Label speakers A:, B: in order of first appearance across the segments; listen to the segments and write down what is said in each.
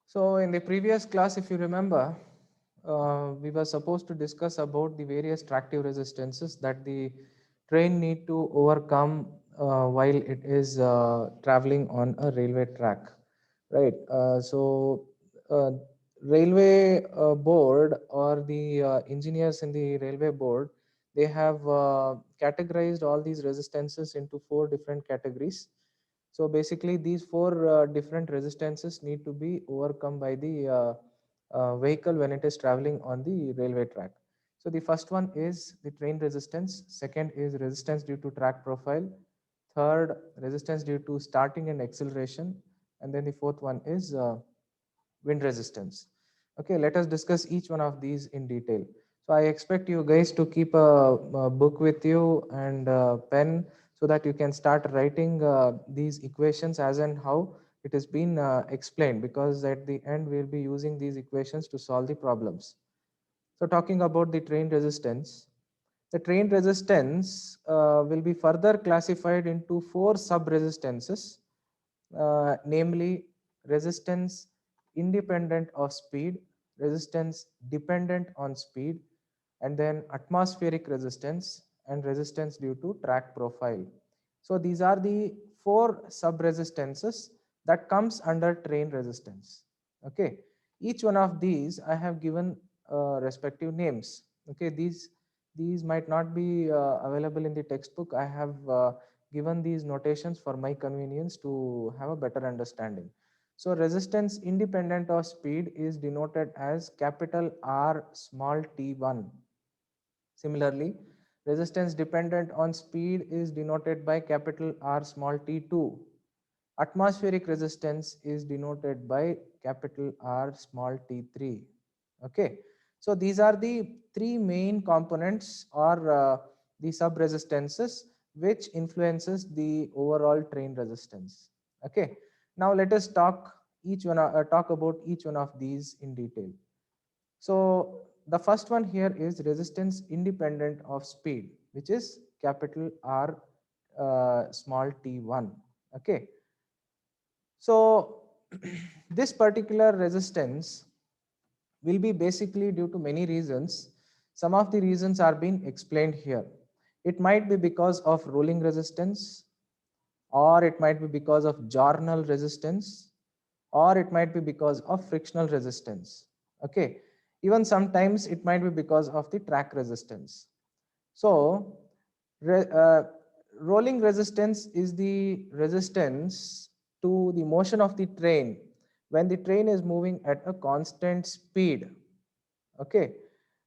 A: So in the previous class, if you remember, we were supposed to discuss about the various tractive resistances that the train need to overcome while it is traveling on a railway track, right? Uh, railway board or the engineers in the railway board, they have categorized all these resistances into four different categories. So basically, these four different resistances need to be overcome by the vehicle when it is traveling on the railway track. So the first one is the train resistance. Second is resistance due to track profile. Third, resistance due to starting and acceleration. And then the fourth one is wind resistance. Okay, let us discuss each one of these in detail. So I expect you guys to keep a book with you and a pen so that you can start writing these equations as and how it has been explained, because at the end we'll be using these equations to solve the problems. So talking about the train resistance will be further classified into four sub resistances, namely resistance independent of speed, resistance dependent on speed, and then atmospheric resistance and resistance due to track profile. So these are the four sub resistances that comes under train resistance. Okay, each one of these I have given respective names. Okay, these might not be available in the textbook. I have given these notations for my convenience to have a better understanding. So resistance independent of speed is denoted as capital R small t1. Similarly, resistance dependent on speed is denoted by capital R small t2. Atmospheric resistance is denoted by capital R small t3. Okay, so these are the three main components or the sub resistances which influences the overall train resistance. Okay, now let us talk about each one of these in detail. So the first one here is resistance independent of speed, which is capital R small t1. Okay, so this particular resistance will be basically due to many reasons. Some of the reasons are being explained here. It might be because of rolling resistance, or it might be because of journal resistance, or it might be because of frictional resistance. Okay, even sometimes it might be because of the track resistance. So re, uh, rolling resistance is the resistance to the motion of the train when the train is moving at a constant speed. Okay,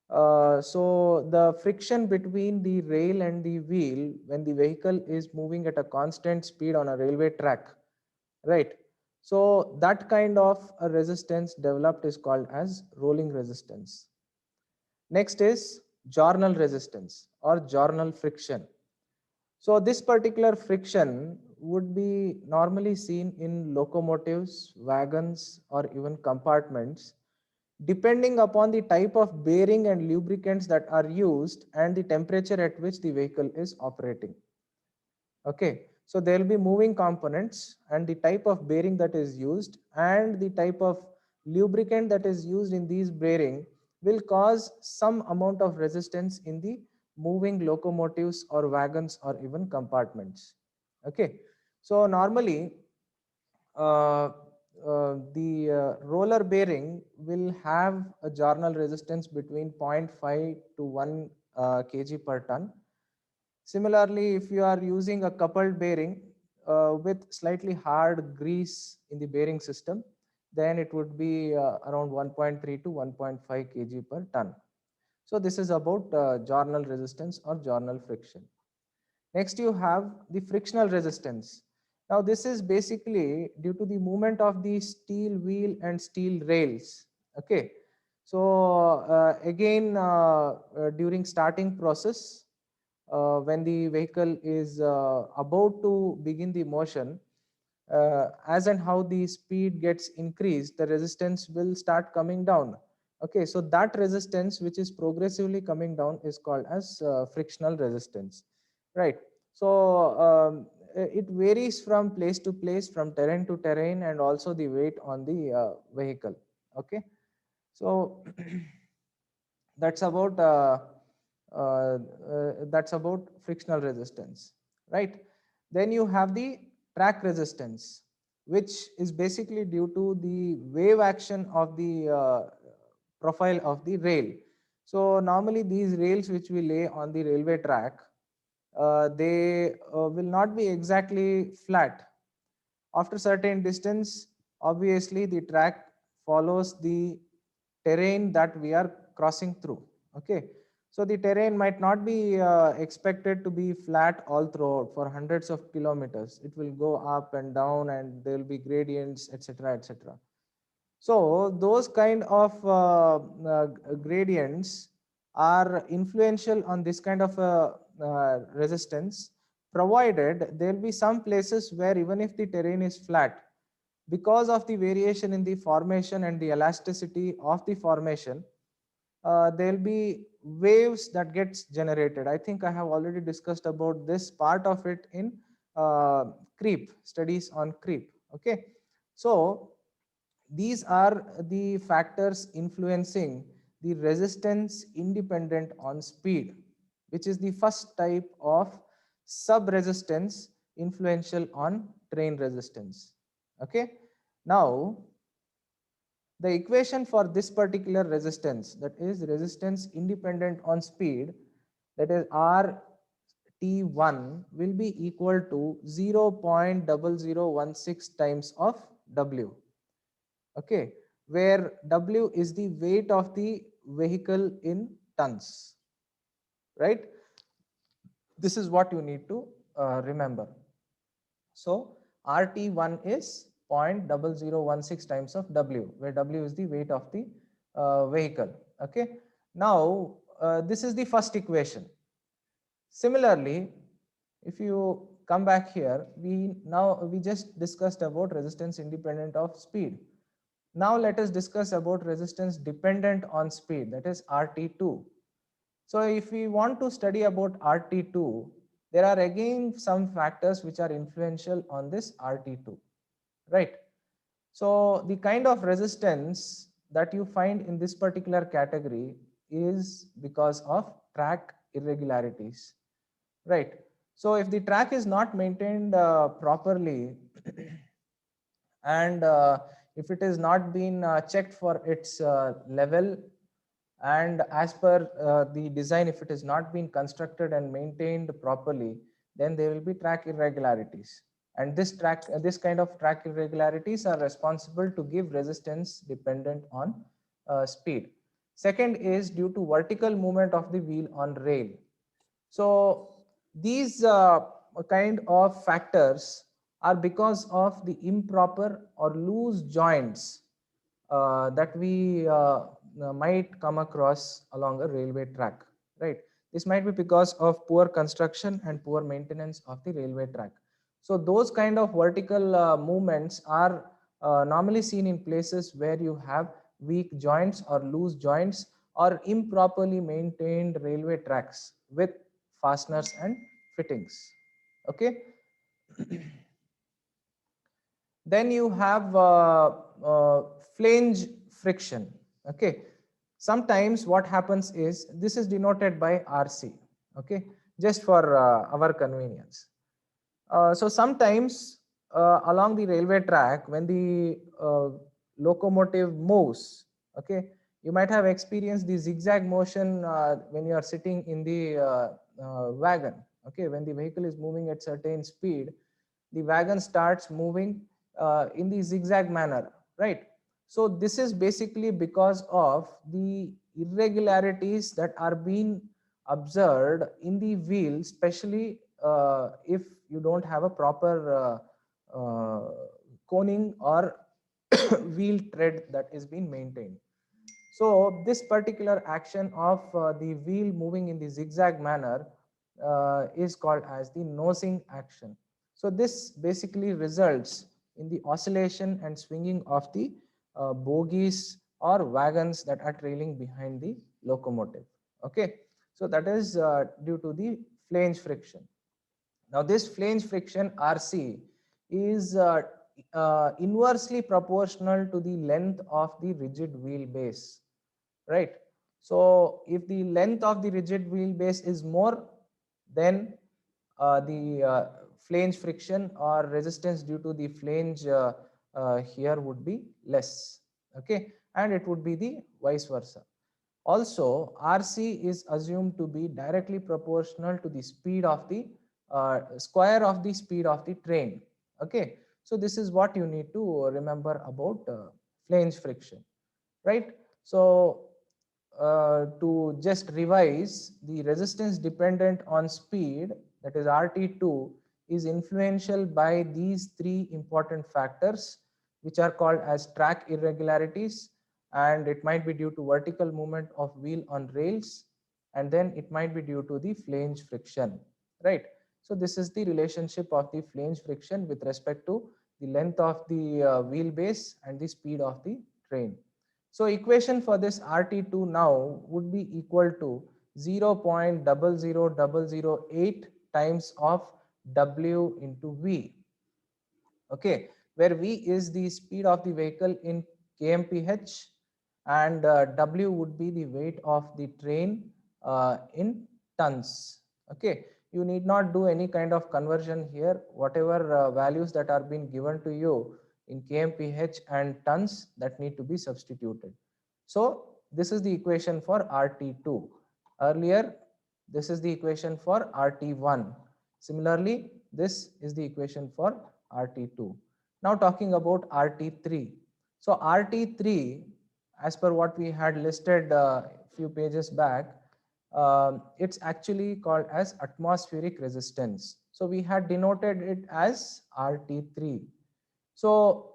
A: so the friction between the rail and the wheel when the vehicle is moving at a constant speed on a railway track, right? So that kind of a resistance developed is called as rolling resistance. Next is journal resistance or journal friction. So this particular friction would be normally seen in locomotives, wagons, or even compartments, depending upon the type of bearing and lubricants that are used and the temperature at which the vehicle is operating. Okay, so there will be moving components, and the type of bearing that is used and the type of lubricant that is used in these bearing will cause some amount of resistance in the moving locomotives or wagons or even compartments. Okay, so normally the roller bearing will have a journal resistance between 0.5 to 1 kg per ton. Similarly, if you are using a coupled bearing with slightly hard grease in the bearing system, then it would be around 1.3 to 1.5 kg per ton. So this is about journal resistance or journal friction. Next, you have the frictional resistance. Now, this is basically due to the movement of the steel wheel and steel rails. Okay, So again, during starting process, when the vehicle is about to begin the motion, as and how the speed gets increased, the resistance will start coming down. Okay, so that resistance which is progressively coming down is called as frictional resistance, right? So it varies from place to place, from terrain to terrain, and also the weight on the vehicle. Okay, so uh, that's about frictional resistance, right? Then you have the track resistance, which is basically due to the wave action of the profile of the rail. So normally these rails which we lay on the railway track, they will not be exactly flat. After certain distance, obviously the track follows the terrain that we are crossing through. Okay, so the terrain might not be expected to be flat all throughout for hundreds of kilometers. It will go up and down, and there will be gradients, etc., etc. So those kind of gradients are influential on this kind of resistance, provided there will be some places where even if the terrain is flat, because of the variation in the formation and the elasticity of the formation, there will be waves that gets generated. I think I have already discussed about this part of it in creep studies on creep. Okay, so these are the factors influencing the resistance independent on speed, which is the first type of sub resistance influential on train resistance. Okay, now the equation for this particular resistance, that is resistance independent on speed, that is RT1, will be equal to 0.0016 times of W. Okay, where W is the weight of the vehicle in tons, right? This is what you need to remember. So RT1 is 0.0016 times of W, where W is the weight of the vehicle. Okay, now this is the first equation. Similarly, if you come back here, we just discussed about resistance independent of speed. Now let us discuss about resistance dependent on speed, that is RT2. So if we want to study about RT2, there are again some factors which are influential on this RT2, right? So the kind of resistance that you find in this particular category is because of track irregularities, right? So if the track is not maintained properly, and if it is not been checked for its level, and as per the design, if it is not been constructed and maintained properly, then there will be track irregularities, and this kind of track irregularities are responsible to give resistance dependent on speed. Second is due to vertical movement of the wheel on rail. So these kind of factors are because of the improper or loose joints that we might come across along a railway track, right? This might be because of poor construction and poor maintenance of the railway track. So those kind of vertical movements are normally seen in places where you have weak joints or loose joints or improperly maintained railway tracks with fasteners and fittings. Okay. Then you have flange friction. Okay, sometimes what happens is, this is denoted by RC. Okay, just for our convenience. So sometimes along the railway track, when the locomotive moves, okay, you might have experienced the zigzag motion when you are sitting in the wagon. Okay, when the vehicle is moving at certain speed, the wagon starts moving in the zigzag manner, right? So this is basically because of the irregularities that are being observed in the wheel, especially if you don't have a proper coning or wheel tread that is being maintained. So this particular action of the wheel moving in the zigzag manner is called as the nosing action. So this basically results in the oscillation and swinging of the bogies or wagons that are trailing behind the locomotive. Okay, so that is due to the flange friction. Now this flange friction RC is inversely proportional to the length of the rigid wheelbase, right? So if the length of the rigid wheelbase is more, then the flange friction or resistance due to the flange here would be less, okay, and it would be the vice versa. Also, RC is assumed to be directly proportional to the speed of the square of the speed of the train. Okay, so this is what you need to remember about flange friction, right? So to just revise, the resistance dependent on speed, that is RT2, is influential by these three important factors, which are called as track irregularities, and it might be due to vertical movement of wheel on rails, and then it might be due to the flange friction, right? So this is the relationship of the flange friction with respect to the length of the wheelbase and the speed of the train. So equation for this RT2 now would be equal to 0.00008 times of W into V. Okay, where V is the speed of the vehicle in kmph, and W would be the weight of the train in tons. Okay, you need not do any kind of conversion here. Whatever values that are being given to you in kmph and tons, that need to be substituted. So this is the equation for RT2. Earlier, this is the equation for RT1. Similarly, this is the equation for RT2. Now talking about RT3. So RT3, as per what we had listed a few pages back, it's actually called as atmospheric resistance. So we had denoted it as RT3. So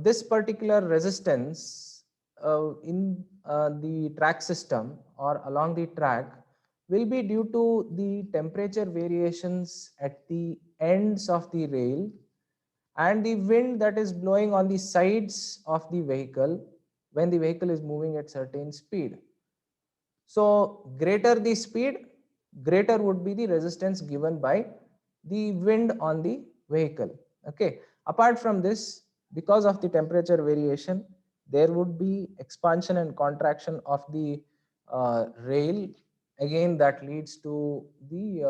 A: this particular resistance in the track system or along the track will be due to the temperature variations at the ends of the rail and the wind that is blowing on the sides of the vehicle when the vehicle is moving at certain speed. So greater the speed, greater would be the resistance given by the wind on the vehicle. Okay. Apart from this, because of the temperature variation, there would be expansion and contraction of the rail. Again, that leads to the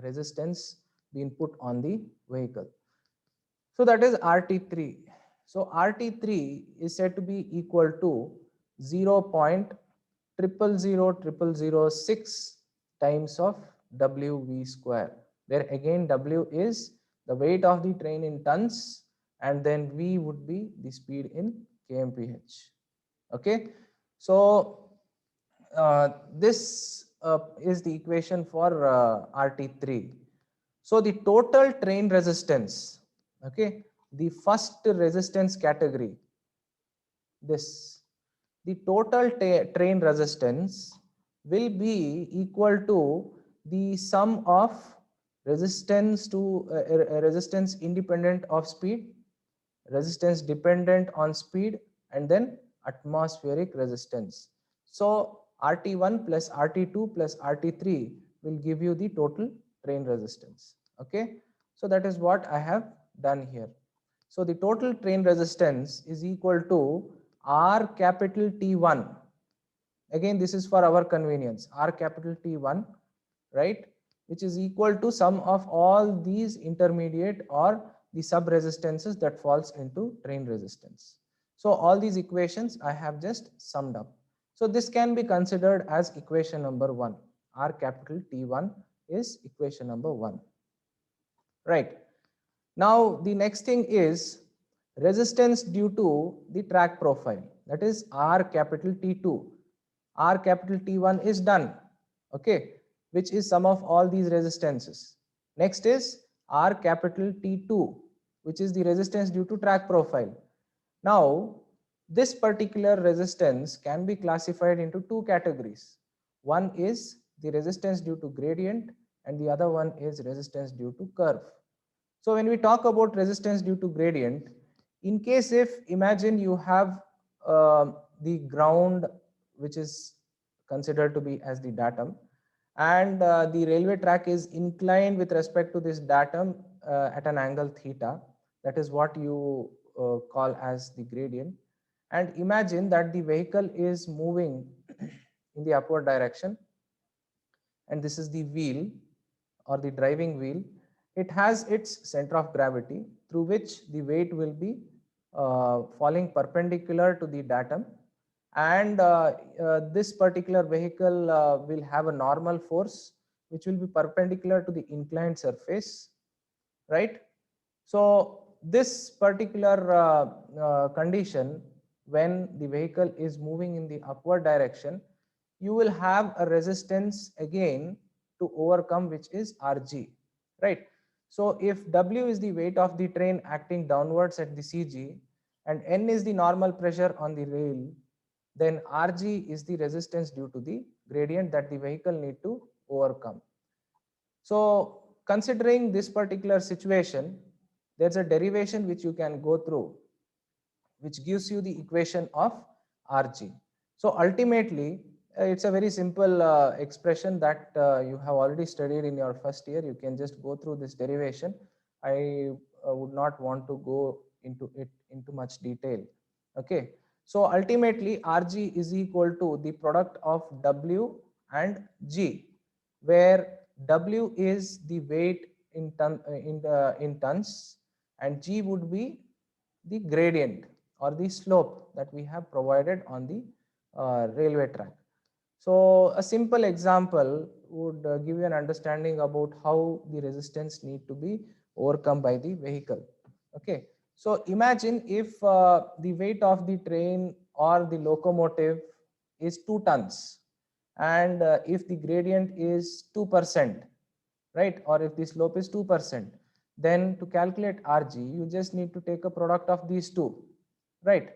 A: resistance being put on the vehicle. So that is RT3. So RT3 is said to be equal to 0.000006 times of WV square, where again W is the weight of the train in tons and then V would be the speed in kmph. Okay, so this is the equation for RT3. So the total train resistance, okay, the first resistance category, this, the total train resistance will be equal to the sum of resistance to resistance independent of speed, resistance dependent on speed, and then atmospheric resistance. So RT1 plus RT2 plus RT3 will give you the total train resistance. Okay, so that is what I have done here. So the total train resistance is equal to R capital T1. Again, this is for our convenience, R capital T1, right, which is equal to sum of all these intermediate or the sub resistances that falls into train resistance. So all these equations I have just summed up. So this can be considered as equation number 1. R capital T1 is equation number 1, right. Now the next thing is resistance due to the track profile, that is R capital T2. R capital T1 is done, okay, which is sum of all these resistances. Next is R capital T2, which is the resistance due to track profile. Now, this particular resistance can be classified into two categories. One is the resistance due to gradient and the other one is resistance due to curve. So when we talk about resistance due to gradient, in case if imagine you have the ground which is considered to be as the datum, and the railway track is inclined with respect to this datum at an angle theta, that is what you call as the gradient. And imagine that the vehicle is moving in the upward direction, and this is the wheel or the driving wheel. It has its center of gravity through which the weight will be falling perpendicular to the datum, and this particular vehicle will have a normal force which will be perpendicular to the inclined surface, right? So this particular condition, when the vehicle is moving in the upward direction, you will have a resistance again to overcome, which is Rg, right? So if W is the weight of the train acting downwards at the CG and N is the normal pressure on the rail, then Rg is the resistance due to the gradient that the vehicle need to overcome. So considering this particular situation, there's a derivation which you can go through, which gives you the equation of Rg. So ultimately, it's a very simple expression that you have already studied in your first year. You can just go through this derivation. I would not want to go into it into much detail. Okay. So ultimately, Rg is equal to the product of W and G, where W is the weight in tons, and G would be the gradient or the slope that we have provided on the railway track. So a simple example would give you an understanding about how the resistance need to be overcome by the vehicle. Okay, so imagine if the weight of the train or the locomotive is 2 tons, and if the gradient is 2%, right, or if the slope is 2%, then to calculate Rg, you just need to take a product of these two, right?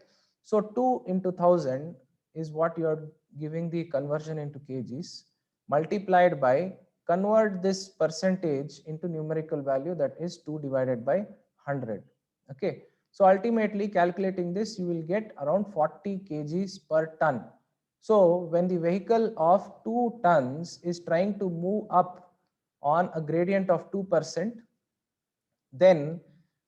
A: So 2 into 1000 is what you are giving the conversion into kgs, multiplied by, convert this percentage into numerical value, that is 2 divided by 100. Okay, so ultimately calculating this, you will get around 40 kgs per ton. So when the vehicle of 2 tons is trying to move up on a gradient of 2%, then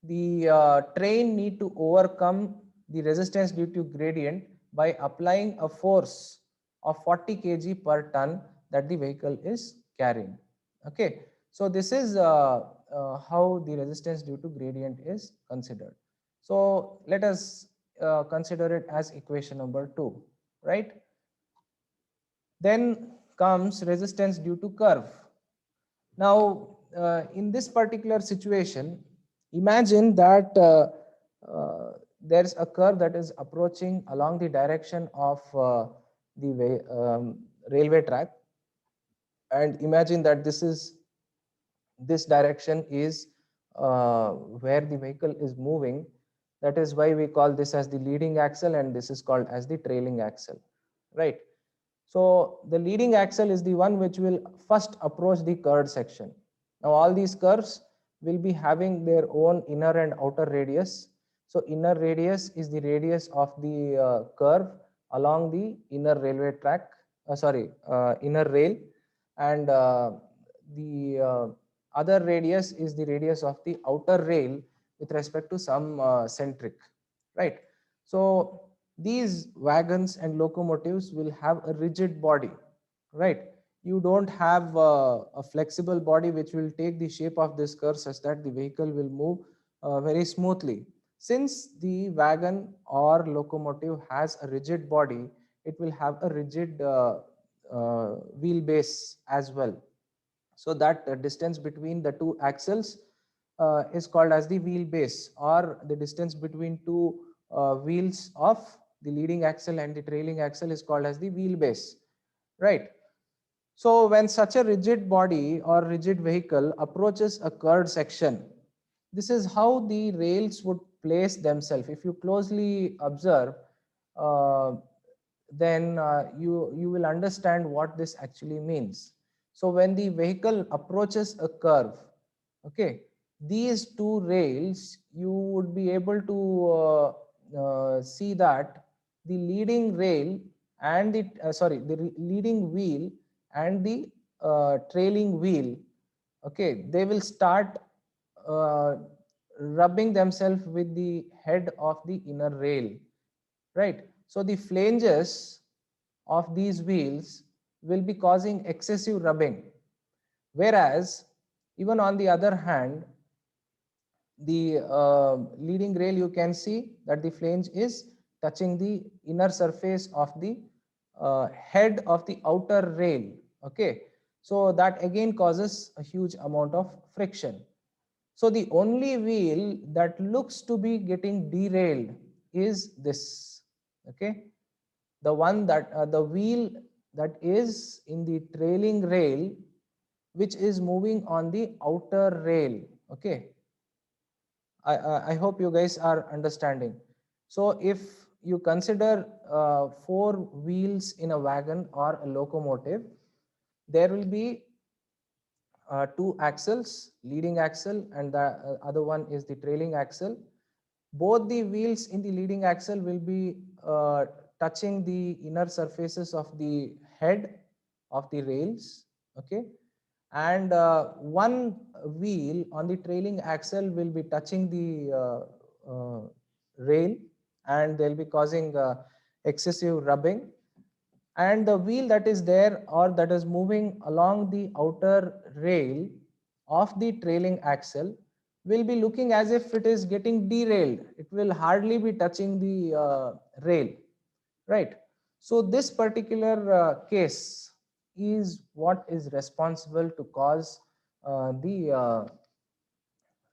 A: the train need to overcome the resistance due to gradient by applying a force of 40 kg per ton that the vehicle is carrying. Okay, so this is how the resistance due to gradient is considered. So let us consider it as equation number 2, right? Then comes resistance due to curve. Now, in this particular situation, imagine that there's a curve that is approaching along the direction of the railway track, and imagine that this direction is where the vehicle is moving. That is why we call this as the leading axle, and this is called as the trailing axle, right? So the leading axle is the one which will first approach the curved section. Now all these curves will be having their own inner and outer radius. So inner radius is the radius of the curve along the inner railway track, inner rail, and the other radius is the radius of the outer rail with respect to some centric, right? So these wagons and locomotives will have a rigid body, right? You don't have a flexible body which will take the shape of this curve such that the vehicle will move very smoothly. Since the wagon or locomotive has a rigid body, it will have a rigid wheelbase as well. So that distance between the two axles is called as the wheelbase, or the distance between two wheels of the leading axle and the trailing axle is called as the wheelbase, right? So when such a rigid body or rigid vehicle approaches a curved section, this is how the rails would place themselves. If you closely observe, uh, then you will understand what this actually means. So when the vehicle approaches a curve, okay, these two rails, you would be able to see that the leading rail and the leading wheel and the trailing wheel, okay, they will start uh, rubbing themselves with the head of the inner rail, right? So the flanges of these wheels will be causing excessive rubbing, whereas even on the other hand, the leading rail, you can see that the flange is touching the inner surface of the head of the outer rail, okay. So that again causes a huge amount of friction. So the only wheel that looks to be getting derailed is this, okay. The one that the wheel that is in the trailing rail, which is moving on the outer rail, okay. I hope you guys are understanding. So if you consider four wheels in a wagon or a locomotive, there will be two axles, leading axle, and the other one is the trailing axle. Both the wheels in the leading axle will be touching the inner surfaces of the head of the rails, okay. And one wheel on the trailing axle will be touching the rail, and they'll be causing excessive rubbing. And the wheel that is there or that is moving along the outer rail of the trailing axle will be looking as if it is getting derailed. It will hardly be touching the rail, right? So this particular case is what is responsible to cause the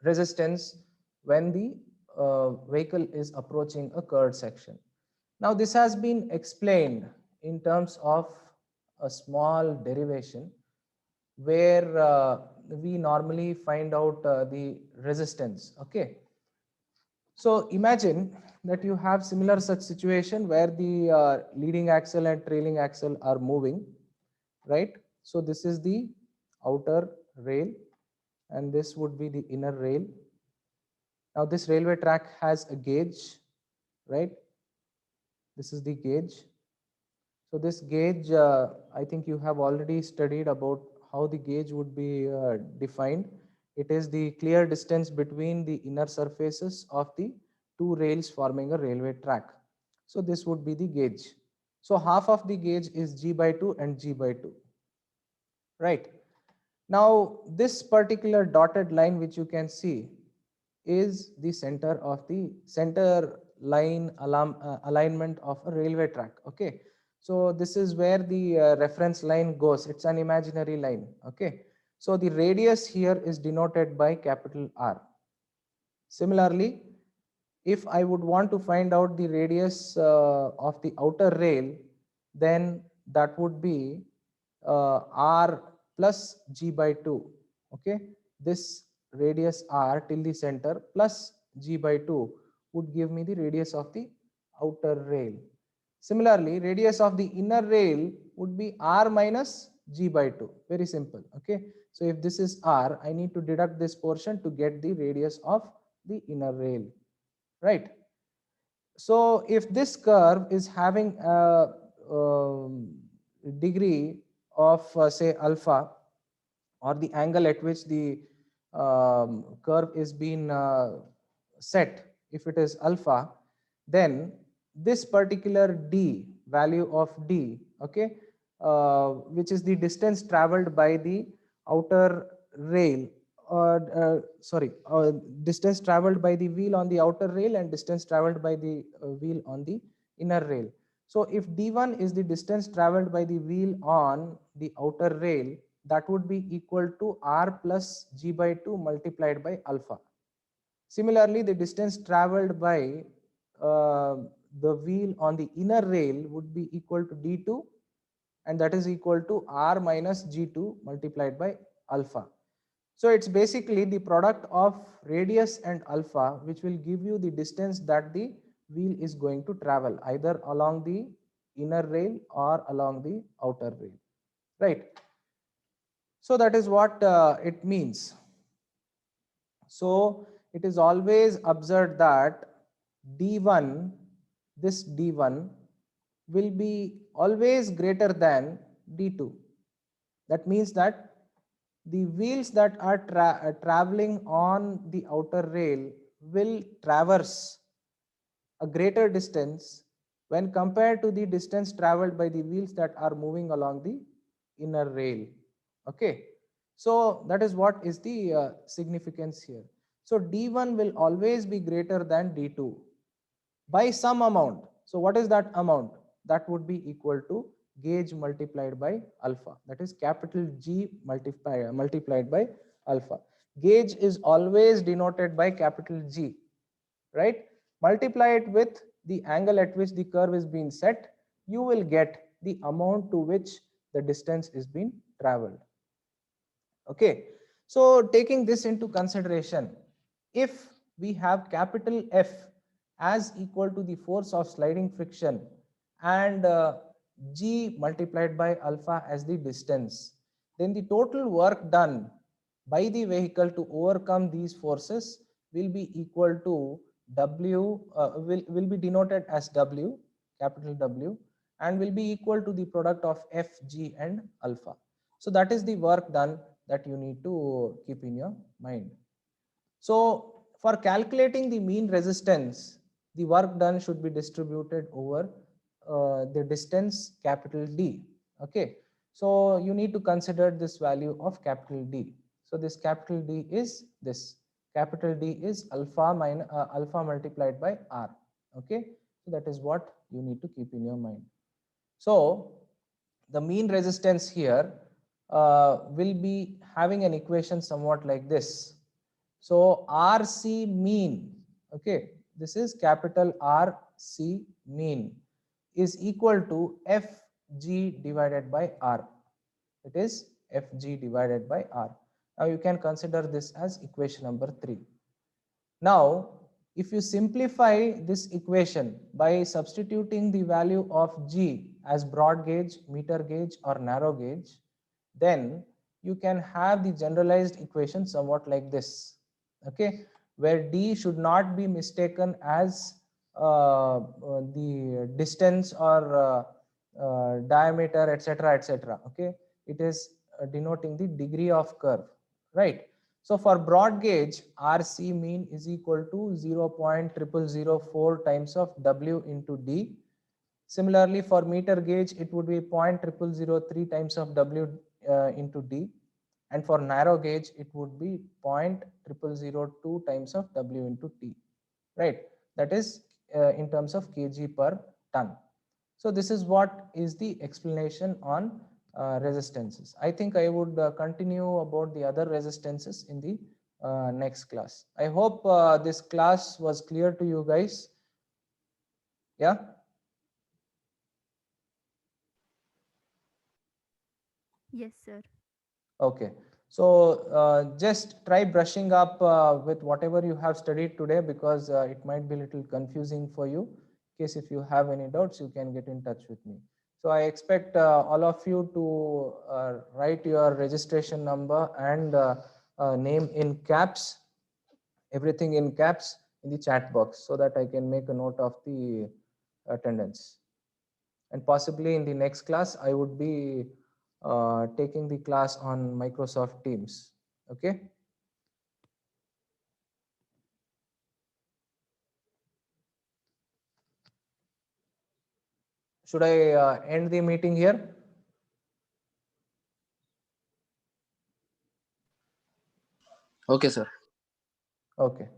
A: resistance when the vehicle is approaching a curved section. Now this has been explained in terms of a small derivation where we normally find out the resistance, okay. So imagine that you have similar such situation where the leading axle and trailing axle are moving, right? So this is the outer rail and this would be the inner rail. Now this railway track has a gauge, right? This is the gauge. So this gauge, I think you have already studied about how the gauge would be defined. It is the clear distance between the inner surfaces of the two rails forming a railway track. So this would be the gauge. So half of the gauge is G by 2 and G by 2, right? Now this particular dotted line which you can see is the center of the center line alignment of a railway track, okay. So this is where the reference line goes. It's an imaginary line, okay. So the radius here is denoted by capital R. Similarly, if I would want to find out the radius of the outer rail, then that would be R plus G by 2, okay. This radius R till the center plus G by 2 would give me the radius of the outer rail. Similarly, radius of the inner rail would be R minus G by 2. Very simple, okay. So if this is R, I need to deduct this portion to get the radius of the inner rail, right? So if this curve is having a degree of say alpha, or the angle at which the curve is being set, if it is alpha, then this particular d, value of d, okay, which is the distance traveled by the outer rail, distance traveled by the wheel on the outer rail and distance traveled by the wheel on the inner rail. So if d1 is the distance traveled by the wheel on the outer rail, that would be equal to R plus G by 2 multiplied by alpha. Similarly, the distance traveled by the wheel on the inner rail would be equal to D2, and that is equal to R minus G2 multiplied by alpha. So it's basically the product of radius and alpha, which will give you the distance that the wheel is going to travel, either along the inner rail or along the outer rail, right? So that is what it means. So it is always observed that D1, this D1 will be always greater than D2. That means that the wheels that are traveling on the outer rail will traverse a greater distance when compared to the distance traveled by the wheels that are moving along the inner rail. Okay, so that is what is the significance here. So D1 will always be greater than D2 by some amount. So what is that amount? That would be equal to gauge multiplied by alpha. That is capital G multiplied by alpha. Gauge is always denoted by capital G, right? Multiply it with the angle at which the curve is being set, you will get the amount to which the distance is being traveled. Okay, so taking this into consideration, if we have capital F as equal to the force of sliding friction and G multiplied by alpha as the distance, then the total work done by the vehicle to overcome these forces will be equal to W, will be denoted as W, capital W, and will be equal to the product of F, G and alpha. So that is the work done that you need to keep in your mind. So for calculating the mean resistance, the work done should be distributed over the distance capital D. Okay, so you need to consider this value of capital D. So this capital D is this. Capital D is alpha minus alpha multiplied by R. Okay, so that is what you need to keep in your mind. So the mean resistance here will be having an equation somewhat like this. So RC mean, okay, this is capital RC mean is equal to FG divided by R. It is FG divided by R. Now you can consider this as equation number 3. Now, if you simplify this equation by substituting the value of G as broad gauge, meter gauge or narrow gauge, then you can have the generalized equation somewhat like this, okay, where D should not be mistaken as the distance or diameter, etc., etc. Okay, it is denoting the degree of curve, right? So for broad gauge, RC mean is equal to 0.0004 times of W into D. Similarly, for meter gauge, it would be 0.0003 times of W into D. And for narrow gauge, it would be 0.0002 times of W into T, right? That is in terms of kg per ton. So this is what is the explanation on resistances. I think I would continue about the other resistances in the next class. I hope this class was clear to you guys. Yeah.
B: Yes, sir.
A: Okay. So just try brushing up with whatever you have studied today, because it might be a little confusing for you. In case if you have any doubts, you can get in touch with me. So I expect all of you to write your registration number and name in caps, everything in caps in the chat box, so that I can make a note of the attendance. And possibly in the next class, I would be taking the class on Microsoft Teams. Okay. Should I end the meeting here?
C: Okay, sir.
A: Okay.